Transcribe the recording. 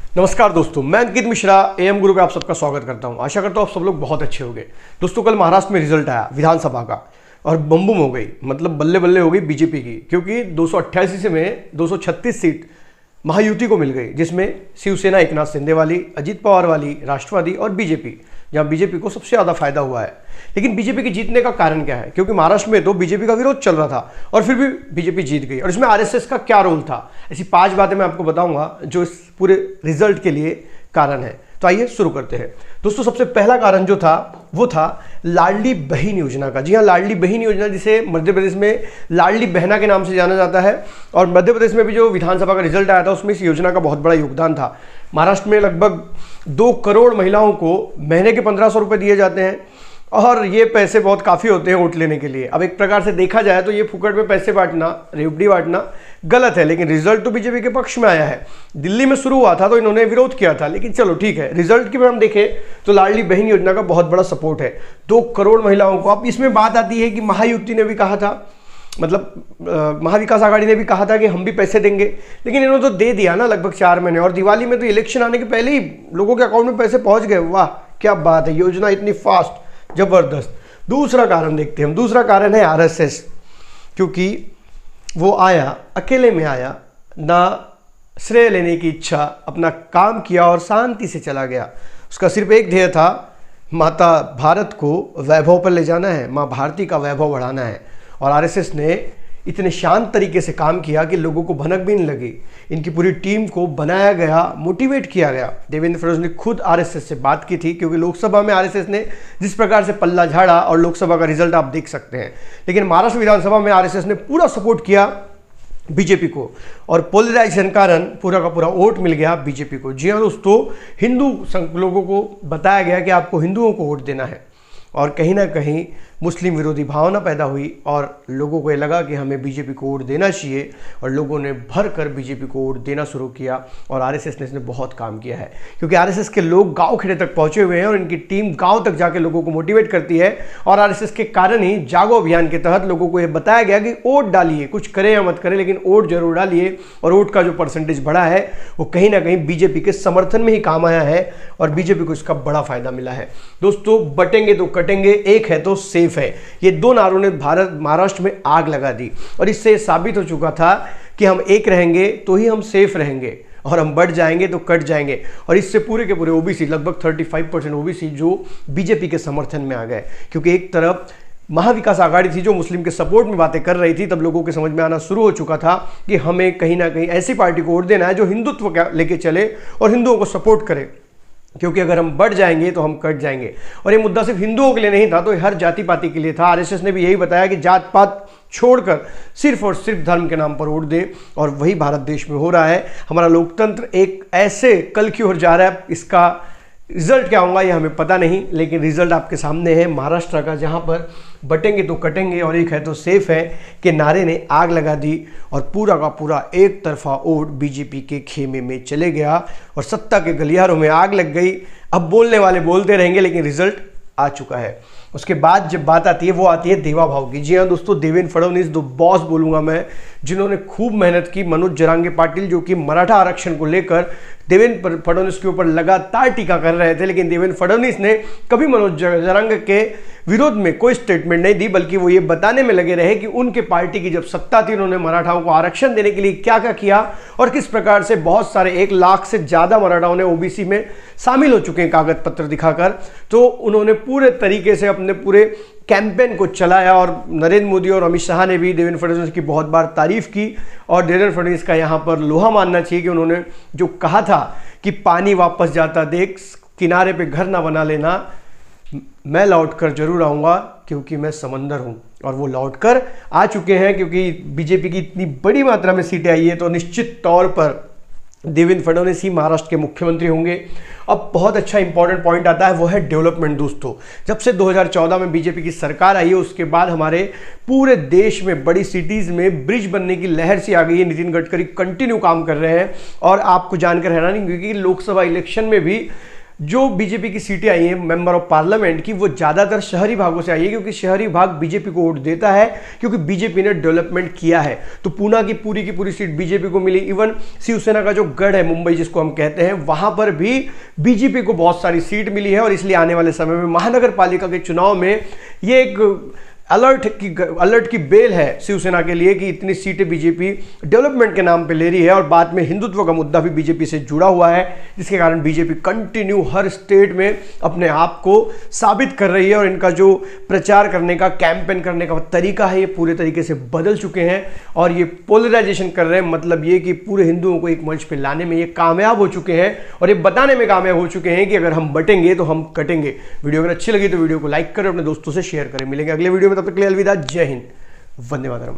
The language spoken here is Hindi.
नमस्कार दोस्तों, मैं अंकित मिश्रा एएम गुरु पे आप सबका स्वागत करता हूं। आशा करता हूं आप सब लोग बहुत अच्छे होंगे। दोस्तों, कल महाराष्ट्र में रिजल्ट आया विधानसभा का और बम बम हो गई, मतलब बल्ले बल्ले हो गई बीजेपी की, क्योंकि 288 से में 236 सीट महायुति को मिल गई, जिसमें शिवसेना एकनाथ शिंदे वाली, अजित पवार वाली, राष्ट्रवादी और बीजेपी, जहां बीजेपी को सबसे ज़्यादा फायदा हुआ है। लेकिन बीजेपी के जीतने का कारण क्या है? क्योंकि महाराष्ट्र में तो बीजेपी का विरोध चल रहा था और फिर भी बीजेपी जीत गई। और इसमें आरएसएस का क्या रोल था, ऐसी 5 बातें मैं आपको बताऊंगा जो इस पूरे रिजल्ट के लिए कारण है। तो आइए शुरू करते हैं। दोस्तों, सबसे पहला कारण जो था वो था लाडली बहन योजना का। जी हाँ, लाडली बहन योजना, जिसे मध्य प्रदेश में लाडली बहना के नाम से जाना जाता है। और मध्य प्रदेश में भी जो विधानसभा का रिजल्ट आया था उसमें इस योजना का बहुत बड़ा योगदान था। महाराष्ट्र में लगभग 2 करोड़ महिलाओं को महीने के 1500 रुपये दिए जाते हैं और ये पैसे बहुत काफ़ी होते हैं वोट लेने के लिए। अब एक प्रकार से देखा जाए तो ये फुकट में पैसे बांटना, रेवड़ी बांटना गलत है, लेकिन रिजल्ट तो बीजेपी के पक्ष में आया है। दिल्ली में शुरू हुआ था तो इन्होंने विरोध किया था, लेकिन चलो ठीक है। रिजल्ट की हम देखें तो लाडली बहन योजना का बहुत बड़ा सपोर्ट है 2 करोड़ महिलाओं को। अब इसमें बात आती है कि महायुति ने भी कहा था, मतलब महाविकास आघाड़ी ने भी कहा था कि हम भी पैसे देंगे, लेकिन इन्होंने तो दे दिया ना लगभग 4 महीने। और दिवाली में तो इलेक्शन आने के पहले ही लोगों के अकाउंट में पैसे पहुंच गए। वाह क्या बात है, योजना इतनी फास्ट, जबरदस्त। दूसरा कारण देखते हैं हम। दूसरा कारण है आरएसएस, क्योंकि वो आया, अकेले में आया, ना श्रेय लेने की इच्छा, अपना काम किया और शांति से चला गया। उसका सिर्फ एक ध्येय था, माता भारत को वैभव पर ले जाना है, माँ भारती का वैभव बढ़ाना है। और आरएसएस ने इतने शांत तरीके से काम किया कि लोगों को भनक भी नहीं लगी। इनकी पूरी टीम को बनाया गया, मोटिवेट किया गया। देवेंद्र फडणवीस ने खुद आरएसएस से बात की थी, क्योंकि लोकसभा में आरएसएस ने जिस प्रकार से पल्ला झाड़ा और लोकसभा का रिजल्ट आप देख सकते हैं। लेकिन महाराष्ट्र विधानसभा में आरएसएस ने पूरा सपोर्ट किया बीजेपी को और पोलराइजेशन कारण पूरा का पूरा वोट मिल गया बीजेपी को। जी हाँ दोस्तों, हिंदू लोगों को बताया गया कि आपको हिंदुओं को वोट देना है और कहीं ना कहीं मुस्लिम विरोधी भावना पैदा हुई और लोगों को ये लगा कि हमें बीजेपी को वोट देना चाहिए और लोगों ने भर कर बीजेपी को वोट देना शुरू किया। और आरएसएस ने इसने बहुत काम किया है, क्योंकि आरएसएस के लोग गांव खेड़े तक पहुंचे हुए हैं और इनकी टीम गांव तक जाके लोगों को मोटिवेट करती है। और आरएसएस के कारण ही जागो अभियान के तहत लोगों को यह बताया गया कि वोट डालिए, कुछ करें या मत करें, लेकिन वोट जरूर डालिए। और वोट का जो परसेंटेज बढ़ा है वो कहीं ना कहीं बीजेपी के समर्थन में ही काम आया है और बीजेपी को इसका बड़ा फायदा मिला है। दोस्तों, बटेंगे तो कटेंगे, एक है तो सेफ है, ये 2 नारों ने महाराष्ट्र में आग लगा दी। और इससे साबित हो चुका था कि हम एक रहेंगे तो ही हम सेफ रहेंगे और हम बढ़ जाएंगे तो कट जाएंगे। और इससे पूरे के पूरे ओबीसी, लगभग 35% ओबीसी जो बीजेपी के समर्थन में आ गए। क्योंकि एक तरफ महाविकास आघाड़ी थी जो मुस्लिम के सपोर्ट में बातें कर रही थी, तब लोगों के समझ में आना शुरू हो चुका था कि हमें कहीं ना कहीं ऐसी पार्टी को वोट देना है जो हिंदुत्व लेके चले और हिंदुओं को सपोर्ट करे, क्योंकि अगर हम बढ़ जाएंगे तो हम कट जाएंगे। और ये मुद्दा सिर्फ हिंदुओं के लिए नहीं था, तो हर जाति पाति के लिए था। आरएसएस ने भी यही बताया कि जात पात छोड़कर सिर्फ और सिर्फ धर्म के नाम पर वोट दे, और वही भारत देश में हो रहा है। हमारा लोकतंत्र एक ऐसे कल की ओर जा रहा है। इसका रिजल्ट क्या होगा ये हमें पता नहीं, लेकिन रिजल्ट आपके सामने है महाराष्ट्र का, जहां पर बटेंगे तो कटेंगे और एक है तो सेफ है के नारे ने आग लगा दी और पूरा का पूरा एक तरफा वोट बीजेपी के खेमे में चले गया और सत्ता के गलियारों में आग लग गई। अब बोलने वाले बोलते रहेंगे, लेकिन रिजल्ट आ चुका है। उसके बाद जब बात आती है वो आती है देवा भाव की। जी हाँ दोस्तों, देवेंद्र फडणवीस, दो बॉस बोलूंगा मैं, जिन्होंने खूब मेहनत की। मनोज जरांगे पाटिल जो कि मराठा आरक्षण को लेकर देवेंद्र फडणवीस के ऊपर लगातार टीका कर रहे थे, लेकिन देवेंद्र फडणवीस ने कभी मनोज जरांगे के विरोध में कोई स्टेटमेंट नहीं दी, बल्कि वो ये बताने में लगे रहे कि उनके पार्टी की जब सत्ता थी उन्होंने मराठाओं को आरक्षण देने के लिए क्या क्या किया और किस प्रकार से बहुत सारे 1 लाख से ज़्यादा मराठाओं ने ओबीसी में शामिल हो चुके हैं कागज पत्र दिखाकर। तो उन्होंने पूरे तरीके से अपने पूरे कैंपेन को चलाया और नरेंद्र मोदी और अमित शाह ने भी देवेंद्र फडणवीस की बहुत बार तारीफ की। और देवेंद्र फडणवीस का यहाँ पर लोहा मानना चाहिए कि उन्होंने जो कहा था कि पानी वापस जाता देख, किनारे पे घर ना बना लेना, मैं लौटकर जरूर आऊँगा क्योंकि मैं समंदर हूँ। और वो लौटकर आ चुके हैं, क्योंकि बीजेपी की इतनी बड़ी मात्रा में सीटें आई है तो निश्चित तौर पर देवेंद्र फडणवीस ही महाराष्ट्र के मुख्यमंत्री होंगे। अब बहुत अच्छा इंपॉर्टेंट पॉइंट आता है, वो है डेवलपमेंट। दोस्तों, जब से 2014 में बीजेपी की सरकार आई है उसके बाद हमारे पूरे देश में बड़ी सिटीज़ में ब्रिज बनने की लहर सी आ गई है। नितिन गडकरी कंटिन्यू काम कर रहे हैं और आपको जानकर हैरानी होगी कि लोकसभा इलेक्शन में भी जो बीजेपी की सीटें आई हैं मेंबर ऑफ पार्लियामेंट की, वो ज्यादातर शहरी भागों से आई है, क्योंकि शहरी भाग बीजेपी को वोट देता है, क्योंकि बीजेपी ने डेवलपमेंट किया है। तो पूना की पूरी सीट बीजेपी को मिली। इवन शिवसेना का जो गढ़ है मुंबई जिसको हम कहते हैं, वहां पर भी बीजेपी को बहुत सारी सीट मिली है। और इसलिए आने वाले समय में महानगर पालिका के चुनाव में ये एक अलर्ट की बेल है शिवसेना के लिए कि इतनी सीटें बीजेपी डेवलपमेंट के नाम पे ले रही है। और बाद में हिंदुत्व का मुद्दा भी बीजेपी से जुड़ा हुआ है, जिसके कारण बीजेपी कंटिन्यू हर स्टेट में अपने आप को साबित कर रही है। और इनका जो प्रचार करने का, कैंपेन करने का तरीका है, ये पूरे तरीके से बदल चुके हैं और ये पोलराइजेशन कर रहे हैं। मतलब ये कि पूरे हिंदुओं को एक मंच पे लाने में ये कामयाब हो चुके हैं और ये बताने में कामयाब हो चुके हैं कि अगर हम बटेंगे तो हम कटेंगे। वीडियो अगर अच्छी लगी तो वीडियो को लाइक करें, अपने दोस्तों से शेयर करें। मिलेंगे अगले वीडियो में, तब तक के लिए अलविदा। जय हिंद, वंदे मातरम।